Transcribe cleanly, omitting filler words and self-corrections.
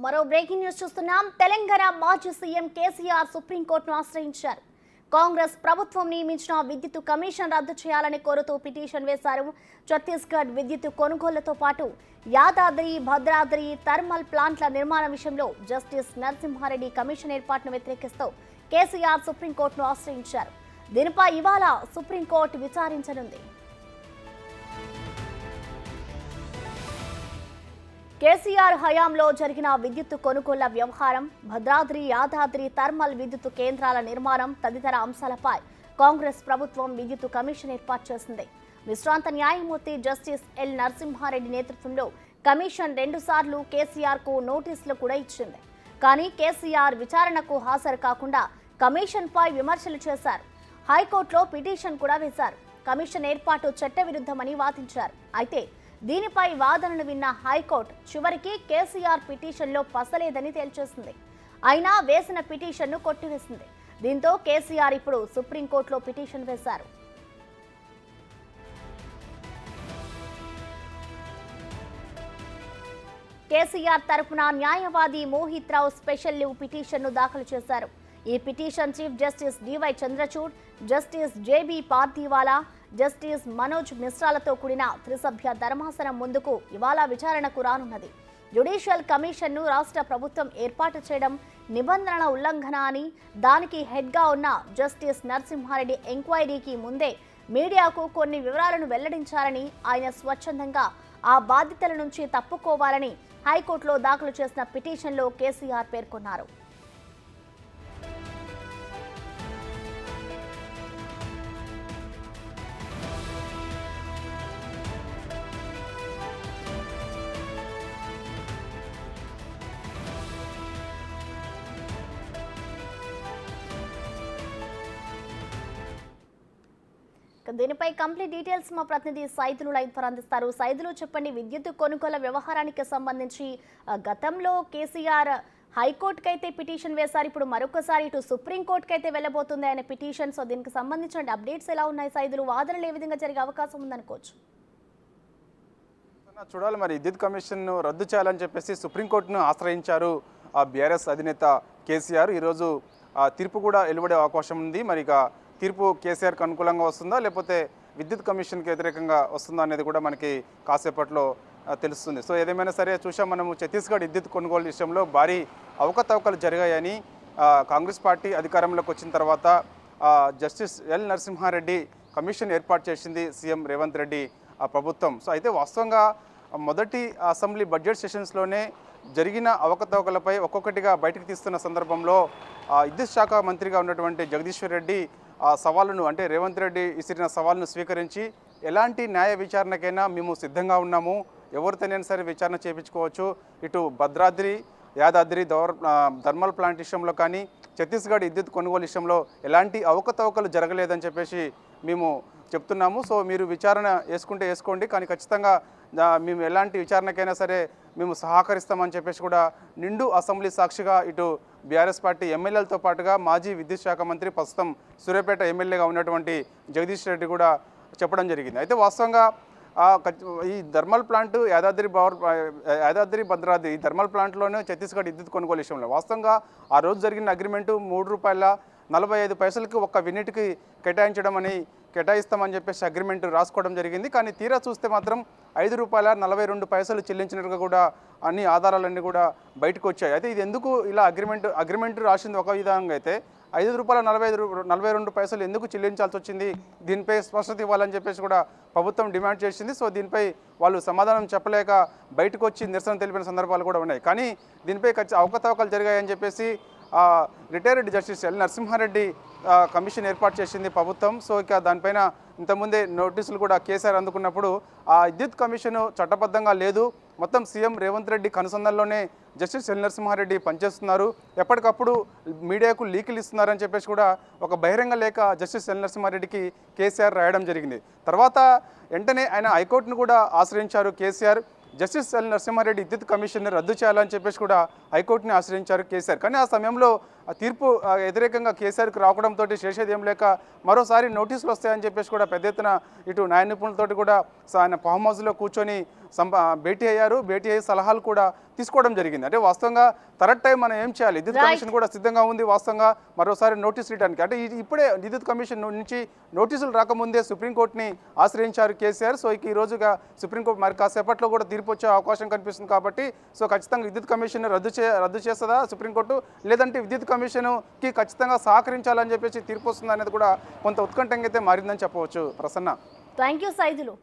మరో breaking news చూస్తున్నాం. తెలంగాణ మాజీ సీఎం కేసీఆర్ సుప్రీంకోర్టును ఆశ్రయించారు. కాంగ్రెస్ ప్రభుత్వం నియమించిన విద్యుత్ కమిషన్ రద్దు చేయాలని కోరుతూ పిటిషన్ వేశారు. ఛత్తీస్గఢ్ విద్యుత్ కొనుగోళ్లతో పాటు యాదాద్రి భద్రాద్రి థర్మల్ ప్లాంట్ల నిర్మాణ విషయంలో జస్టిస్ నరసింహారెడ్డి కమిషన్ ఏర్పాటును వ్యతిరేకిస్తూ కేసీఆర్ సుప్రీంకోర్టును ఆశ్రయించారు. దీనిపై ఇవాళ సుప్రీంకోర్టు విచారించనుంది. కేసీఆర్ హయాంలో జరిగిన విద్యుత్ కొనుగోళ్ల వ్యవహారం, భద్రాద్రి యాదాద్రి థర్మల్ విద్యుత్ కేంద్రాల నిర్మాణం తదితర అంశాలపై కాంగ్రెస్ ప్రభుత్వం విద్యుత్ కమిషన్ ఏర్పాటు చేసింది. విశ్రాంత న్యాయమూర్తి జస్టిస్ ఎల్ నరసింహారెడ్డి నేతృత్వంలో కమిషన్ 2 సార్లు కేసీఆర్కు నోటీసులు కూడా ఇచ్చింది. కానీ కేసీఆర్ విచారణకు హాజరు కాకుండా కమిషన్పై విమర్శలు చేశారు. హైకోర్టులో పిటిషన్ కూడా వేశారు. కమిషన్ ఏర్పాటు చట్టవిరుద్ధమని వాదించారు. అయితే దీనిపై వాదనను విన్న హైకోర్టు చివరికి కేసీఆర్ పిటిషన్లో పసలేదని తేల్చేసింది. అయినా వేసిన పిటిషన్ను కొట్టివేసింది. దీంతో కేసీఆర్ ఇప్పుడు సుప్రీంకోర్టులో పిటిషన్ వేశారు. కేసీఆర్ తరఫున న్యాయవాది మోహిత్ రావు స్పెషల్ లీవ్ పిటిషన్ను దాఖలు చేశారు. ఈ petition chief justice DY Chandrachud, justice JB Pardiwala, justice Manoj మిశ్రాలతో కూడిన త్రిసభ్య ధర్మాసనం ముందుకు ఇవాళ విచారణకు రానున్నది. జ్యుడిషియల్ కమిషన్ను రాష్ట్ర ప్రభుత్వం ఏర్పాటు చేయడం నిబంధనల ఉల్లంఘన అని, దానికి హెడ్గా ఉన్న జస్టిస్ నరసింహారెడ్డి ఎంక్వైరీకి ముందే మీడియాకు కొన్ని వివరాలను వెల్లడించారని, ఆయన స్వచ్ఛందంగా ఆ బాధ్యతల నుంచి తప్పుకోవాలని హైకోర్టులో దాఖలు చేసిన పిటిషన్లో కేసీఆర్ పేర్కొన్నారు. దీనిపై కంప్లీట్ డీటెయిల్స్ మా ప్రతినిధి సైదులు లైవ్ ద్వారా అందిస్తారు. సైదులు, చెప్పండి, విద్యుత్ కొనుగోలు వ్యవహారానికి సంబంధించి గతంలో కేసీఆర్ హైకోర్టుకి అయితే పిటిషన్ వేశారు. ఇప్పుడు మరొకసారి ఇటు సుప్రీంకోర్టుకి అయితే వెళ్ళబోతుంది ఆయన పిటిషన్. సో దీనికి సంబంధించిన అప్డేట్స్ ఎలా ఉన్నాయి సైదులు? వాదనలు ఏ విధంగా జరిగే అవకాశం ఉందనుకోవచ్చు? చూడాలి, మరి విద్యుత్ కమిషన్ను రద్దు చేయాలని చెప్పేసి సుప్రీంకోర్టును ఆశ్రయించారు బీఆర్ఎస్ అధినేత కేసీఆర్. ఈరోజు తీర్పు కూడా వెలువడే అవకాశం ఉంది. మరి ఇక తీర్పు కేసీఆర్కి అనుకూలంగా వస్తుందా, లేకపోతే విద్యుత్ కమిషన్కి వ్యతిరేకంగా వస్తుందా అనేది కూడా మనకి కాసేపట్లో తెలుస్తుంది. సో ఏదేమైనా సరే చూసాం మనము, ఛత్తీస్గఢ్ విద్యుత్ కొనుగోలు విషయంలో భారీ అవకతవకలు జరిగాయని కాంగ్రెస్ పార్టీ అధికారంలోకి వచ్చిన తర్వాత జస్టిస్ ఎల్ నరసింహారెడ్డి కమిషన్ ఏర్పాటు చేసింది సీఎం రేవంత్ రెడ్డి ప్రభుత్వం. సో అయితే వాస్తవంగా మొదటి అసెంబ్లీ బడ్జెట్ సెషన్స్లోనే జరిగిన అవకతవకలపై ఒక్కొక్కటిగా బయటకు తీస్తున్న సందర్భంలో విద్యుత్ శాఖ మంత్రిగా ఉన్నటువంటి జగదీశ్వర్ రెడ్డి సవాలును, అంటే రేవంత్ రెడ్డి ఇసిరిన సవాలును స్వీకరించి ఎలాంటి న్యాయ విచారణకైనా మేము సిద్ధంగా ఉన్నాము, ఎవరితోనైనా సరే విచారణ చేయించుకోవచ్చు, ఇటు భద్రాద్రి యాదాద్రి థర్మల్ ప్లాంట్ విషయంలో కానీ ఛత్తీస్గఢ్ విద్యుత్ కొనుగోలు విషయంలో ఎలాంటి అవకతవకలు జరగలేదని చెప్పేసి మేము చెప్తున్నాము. సో మీరు విచారణ వేసుకోండి, కానీ ఖచ్చితంగా మేము ఎలాంటి విచారణకైనా సరే మేము సహకరిస్తామని చెప్పేసి కూడా నిండు అసెంబ్లీ సాక్షిగా ఇటు బీఆర్ఎస్ పార్టీ ఎమ్మెల్యేలతో పాటుగా మాజీ విద్యుత్ శాఖ మంత్రి, ప్రస్తుతం సూర్యాపేట ఎమ్మెల్యేగా ఉన్నటువంటి జగదీష్ రెడ్డి కూడా చెప్పడం జరిగింది. అయితే వాస్తవంగా ఈ థర్మల్ ప్లాంట్ యాదాద్రి భద్రాద్రి ఈ థర్మల్ ప్లాంట్లోనే ఛత్తీస్గఢ్ విద్యుత్ కొనుగోలు విషయంలో వాస్తవంగా ఆ రోజు జరిగిన అగ్రిమెంటు ₹3.45 ఒక్క యూనిట్కి కేటాయిస్తామని చెప్పేసి అగ్రిమెంట్ రాసుకోవడం జరిగింది. కానీ తీరా చూస్తే మాత్రం ₹5.42 చెల్లించినట్టుగా కూడా అన్ని ఆధారాలన్నీ కూడా బయటకు వచ్చాయి. అయితే ఇది ఎందుకు ఇలా అగ్రిమెంట్ రాసింది ఒక విధంగా అయితే ₹5.42 ఎందుకు చెల్లించాల్సి వచ్చింది, దీనిపై స్పష్టత ఇవ్వాలని చెప్పేసి కూడా ప్రభుత్వం డిమాండ్ చేసింది. సో దీనిపై వాళ్ళు సమాధానం చెప్పలేక బయటకు వచ్చి నిరసన తెలిపిన సందర్భాలు కూడా ఉన్నాయి. కానీ దీనిపై అవకతవకలు జరిగాయని చెప్పేసి retired justice L Narasimha Reddy commission ఏర్పాటు చేసింది ప్రభుత్వం. సో ఇక దానిపైన ఇంతకుముందే నోటీసులు కూడా కేసీఆర్ అందుకున్నప్పుడు ఆ విద్యుత్ కమిషను చట్టబద్ధంగా లేదు, మొత్తం సీఎం రేవంత్ రెడ్డి కనుసంధానంలోనే జస్టిస్ ఎల్ నరసింహారెడ్డి పనిచేస్తున్నారు, ఎప్పటికప్పుడు మీడియాకు లీకులు ఇస్తున్నారని చెప్పేసి కూడా ఒక బహిరంగ లేఖ జస్టిస్ ఎల్ నరసింహారెడ్డికి కేసీఆర్ రాయడం జరిగింది. తర్వాత వెంటనే ఆయన హైకోర్టును కూడా ఆశ్రయించారు కేసీఆర్. జస్టిస్ ఎల్ నరసింహారెడ్డి విద్యుత్ కమిషన్ని రద్దు చేయాలని చెప్పేసి కూడా హైకోర్టుని ఆశ్రయించారు కేసీఆర్. కానీ ఆ సమయంలో ఆ తీర్పు వ్యతిరేకంగా కేసీఆర్కి రావడంతో చేసేది ఏం లేక మరోసారి నోటీసులు వస్తాయని చెప్పేసి కూడా పెద్ద ఎత్తున ఇటు న్యాయ నిపుణులతోటి కూడా ఆయన ఫామ్ హౌస్లో కూర్చొని భేటీ అయ్యారు. భేటీ అయ్యి సలహాలు కూడా తీసుకోవడం జరిగింది. అంటే వాస్తవంగా కరెక్ట్ టైం మనం ఏం చేయాలి, విద్యుత్ కమిషన్ కూడా సిద్ధంగా ఉంది వాస్తవంగా మరోసారి నోటీసులు ఇవ్వడానికి. అంటే ఇప్పుడే విద్యుత్ కమిషన్ నుంచి నోటీసులు రాకముందే సుప్రీంకోర్టుని ఆశ్రయించారు కేసీఆర్. సో ఈ రోజుగా సుప్రీంకోర్టు మరి కాసేపట్లో కూడా తీర్పు వచ్చే అవకాశం కనిపిస్తుంది కాబట్టి సో ఖచ్చితంగా విద్యుత్ కమిషన్ రద్దు చేస్తుందా సుప్రీంకోర్టు, లేదంటే విద్యుత్ కమిషన్కి ఖచ్చితంగా సహకరించాలని చెప్పేసి తీర్పు వస్తుంది అనేది కూడా కొంత ఉత్కంఠంగా అయితే మారిందని చెప్పవచ్చు. ప్రసన్న. Thank you Saidulu.